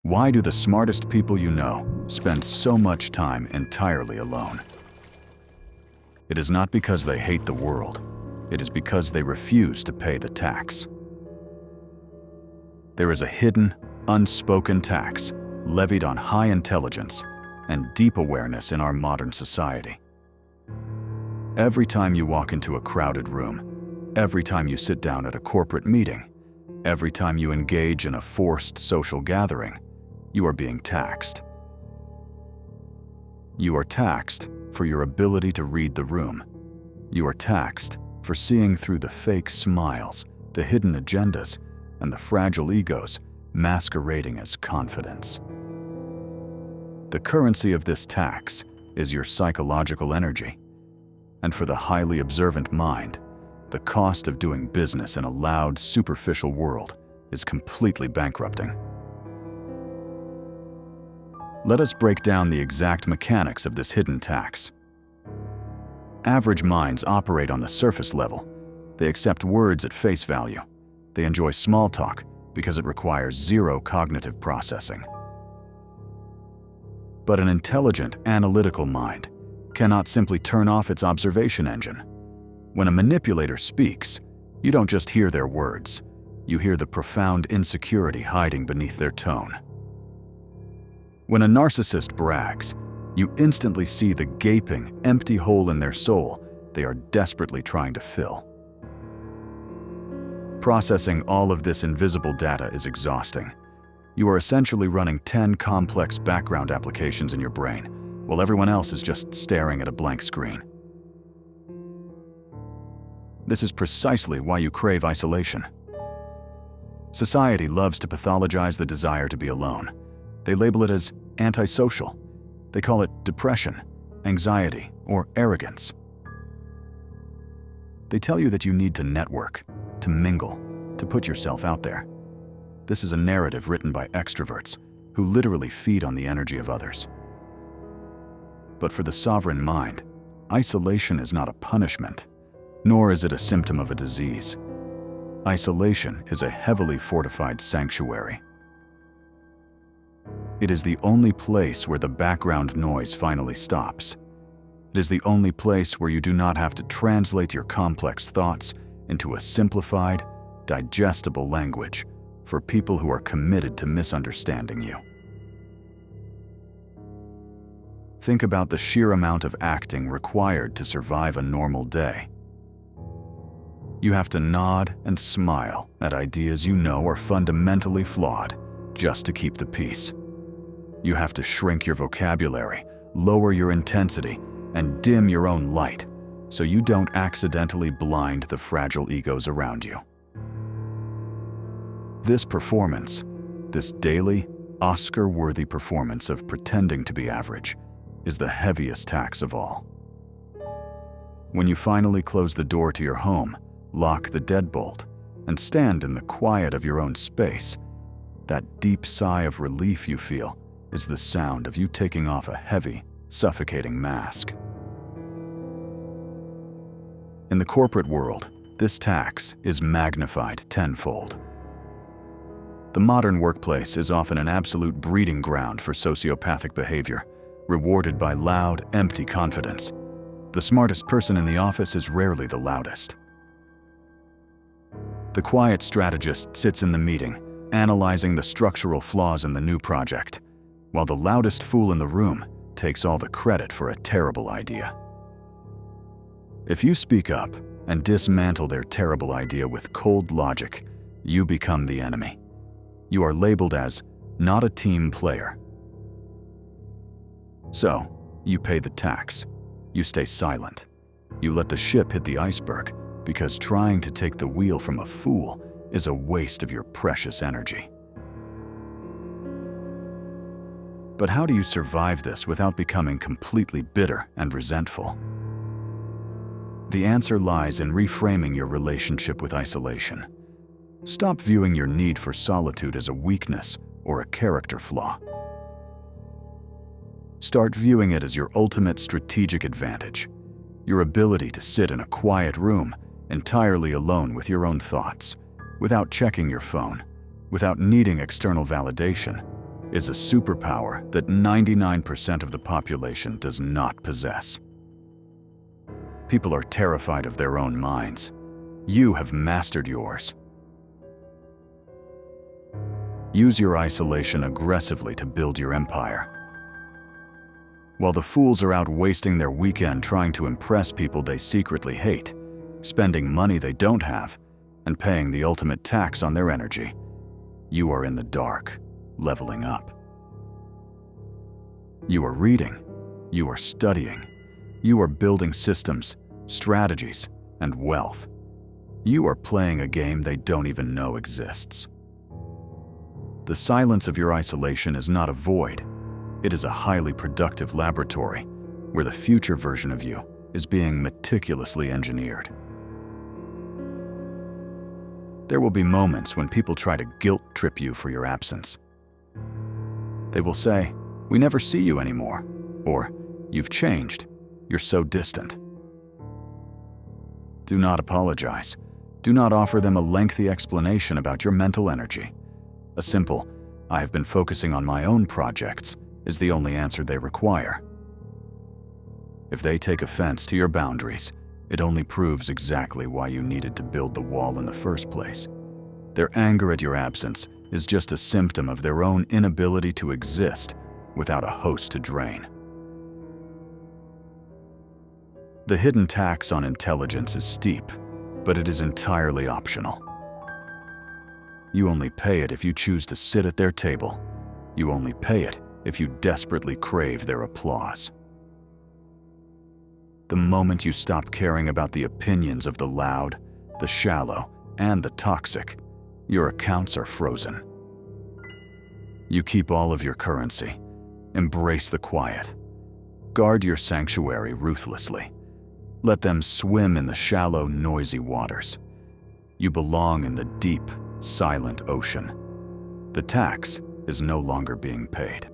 Why do the smartest people you know spend so much time entirely alone? It is not because they hate the world. It is because they refuse to pay the tax. There is a hidden, unspoken tax levied on high intelligence and deep awareness in our modern society. Every time you walk into a crowded room, every time you sit down at a corporate meeting, every time you engage in a forced social gathering, you are being taxed. You are taxed for your ability to read the room. You are taxed for seeing through the fake smiles, the hidden agendas, and the fragile egos masquerading as confidence. The currency of this tax is your psychological energy. And for the highly observant mind, the cost of doing business in a loud, superficial world is completely bankrupting. Let us break down the exact mechanics of this hidden tax. Average minds operate on the surface level. They accept words at face value. They enjoy small talk because it requires zero cognitive processing. But an intelligent, analytical mind cannot simply turn off its observation engine. When a manipulator speaks, you don't just hear their words, you hear the profound insecurity hiding beneath their tone. When a narcissist brags, you instantly see the gaping, empty hole in their soul they are desperately trying to fill. Processing all of this invisible data is exhausting. You are essentially running 10 complex background applications in your brain, while everyone else is just staring at a blank screen. This is precisely why you crave isolation. Society loves to pathologize the desire to be alone. They label it as antisocial. They call it depression, anxiety, or arrogance. They tell you that you need to network, to mingle, to put yourself out there. This is a narrative written by extroverts who literally feed on the energy of others. But for the sovereign mind, isolation is not a punishment, nor is it a symptom of a disease. Isolation is a heavily fortified sanctuary. It is the only place where the background noise finally stops. It is the only place where you do not have to translate your complex thoughts into a simplified, digestible language for people who are committed to misunderstanding you. Think about the sheer amount of acting required to survive a normal day. You have to nod and smile at ideas you know are fundamentally flawed just to keep the peace. You have to shrink your vocabulary, lower your intensity, and dim your own light so you don't accidentally blind the fragile egos around you. This performance, this daily, Oscar-worthy performance of pretending to be average, is the heaviest tax of all. When you finally close the door to your home, lock the deadbolt, and stand in the quiet of your own space, that deep sigh of relief you feel is the sound of you taking off a heavy, suffocating mask. In the corporate world, this tax is magnified tenfold. The modern workplace is often an absolute breeding ground for sociopathic behavior, rewarded by loud, empty confidence. The smartest person in the office is rarely the loudest. The quiet strategist sits in the meeting, analyzing the structural flaws in the new project, while the loudest fool in the room takes all the credit for a terrible idea. If you speak up and dismantle their terrible idea with cold logic, you become the enemy. You are labeled as not a team player. So, you pay the tax. You stay silent. You let the ship hit the iceberg because trying to take the wheel from a fool is a waste of your precious energy. But how do you survive this without becoming completely bitter and resentful? The answer lies in reframing your relationship with isolation. Stop viewing your need for solitude as a weakness or a character flaw. Start viewing it as your ultimate strategic advantage, your ability to sit in a quiet room entirely alone with your own thoughts, without checking your phone, without needing external validation, is a superpower that 99% of the population does not possess. People are terrified of their own minds. You have mastered yours. Use your isolation aggressively to build your empire. While the fools are out wasting their weekend trying to impress people they secretly hate, spending money they don't have, and paying the ultimate tax on their energy, you are in the dark, leveling up. You are reading, you are studying, you are building systems, strategies, and wealth. You are playing a game they don't even know exists. The silence of your isolation is not a void. It is a highly productive laboratory where the future version of you is being meticulously engineered. There will be moments when people try to guilt trip you for your absence. They will say, "We never see you anymore," or "You've changed, you're so distant." Do not apologize. Do not offer them a lengthy explanation about your mental energy. A simple, "I have been focusing on my own projects," is the only answer they require. If they take offense to your boundaries, it only proves exactly why you needed to build the wall in the first place. Their anger at your absence is just a symptom of their own inability to exist without a host to drain. The hidden tax on intelligence is steep, but it is entirely optional. You only pay it if you choose to sit at their table. You only pay it if you desperately crave their applause. The moment you stop caring about the opinions of the loud, the shallow, and the toxic, your accounts are frozen. You keep all of your currency. Embrace the quiet. Guard your sanctuary ruthlessly. Let them swim in the shallow, noisy waters. You belong in the deep, silent ocean. The tax is no longer being paid.